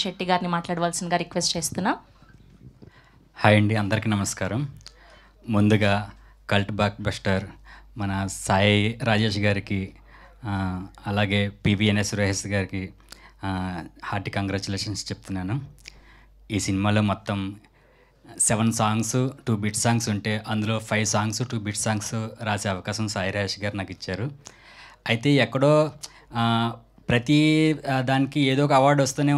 శెట్టి గారిని మాట్లాడవలసిందిగా రిక్వెస్ట్ చేస్తున్నా. హాయ్ అండి, అందరికీ నమస్కారం. ముందుగా కల్ట్ బ్లాక్ బస్టర్ మన సాయి రాజేష్ గారికి, అలాగే పివిఎన్ఎస్ సురేష్ గారికి హార్టీ కంగ్రాచులేషన్స్ చెప్తున్నాను. ఈ సినిమాలో మొత్తం 7 సాంగ్స్ 2 బిట్ సాంగ్స్ ఉంటే అందులో 5 సాంగ్స్ 2 బిట్ సాంగ్స్ రాసే అవకాశం సాయి రాజేష్ గారు నాకు ఇచ్చారు. అయితే ఎక్కడో ప్రతి దానికి ఏదో ఒక అవార్డు వస్తూనే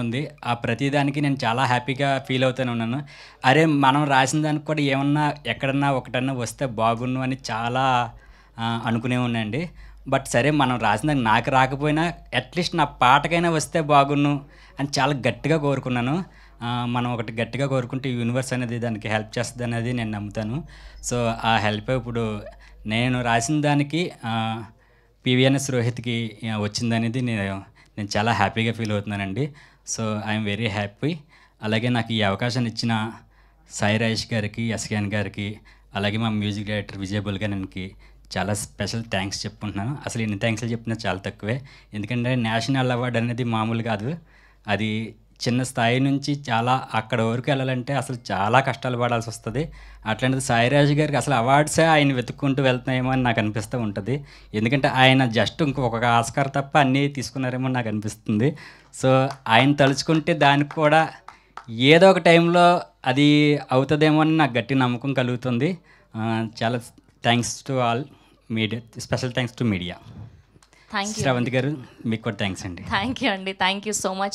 ఉంది. ఆ ప్రతి దానికి నేను చాలా హ్యాపీగా ఫీల్ అవుతూనే ఉన్నాను. అరే, మనం రాసిన దానికి కూడా ఏమన్నా ఎక్కడన్నా ఒకటన్నా వస్తే బాగున్ను అని చాలా అనుకునే ఉన్నాయండి. బట్ సరే, మనం రాసిన దానికి నాకు రాకపోయినా అట్లీస్ట్ నా పాటకైనా వస్తే బాగున్ను అని చాలా గట్టిగా కోరుకున్నాను. మనం ఒకటి గట్టిగా కోరుకుంటే యూనివర్స్ అనేది దానికి హెల్ప్ చేస్తుంది అనేది నేను నమ్ముతాను. సో ఆ హెల్ప్ ఇప్పుడు నేను రాసిన దానికి పివిఎన్ఎస్ రోహిత్కి వచ్చిందనేది నేను చాలా హ్యాపీగా ఫీల్ అవుతున్నానండి. So I'm very happy. అలాగే నాకు ఈ అవకాశాన్ని ఇచ్చిన సాయి రాజేష్ గారికి, ఎస్కేఎన్ గారికి, అలాగే మా మ్యూజిక్ డైరెక్టర్ విజయ్ బుల్గనన్కి చాలా స్పెషల్ థ్యాంక్స్ చెప్పుకుంటున్నాను. అసలు ఎన్ని థ్యాంక్స్లు చెప్పినా చాలా తక్కువే. ఎందుకంటే నేషనల్ అవార్డు అనేది మామూలు కాదు. అది చిన్న స్థాయి నుంచి చాలా అక్కడ వరకు వెళ్ళాలంటే అసలు చాలా కష్టాలు పడాల్సి వస్తుంది. అట్లాంటిది సాయిరాజు గారికి అసలు అవార్డ్సే ఆయన వెతుక్కుంటూ వెళ్తున్నాయేమో అని నాకు అనిపిస్తూ ఉంటుంది. ఎందుకంటే ఆయన జస్ట్ ఇంకొక ఆస్కార్ తప్ప అన్నీ తీసుకున్నారేమో నాకు అనిపిస్తుంది. సో ఆయన తలుచుకుంటే దానికి కూడా ఏదో ఒక టైంలో అది అవుతుందేమో అని నాకు గట్టి నమ్మకం కలుగుతుంది. చాలా thanks to all media, special thanks to media. Thank you Sravanthi గారు, మీకు కూడా థ్యాంక్స్ అండి. థ్యాంక్ యూ అండి. Thank you so much.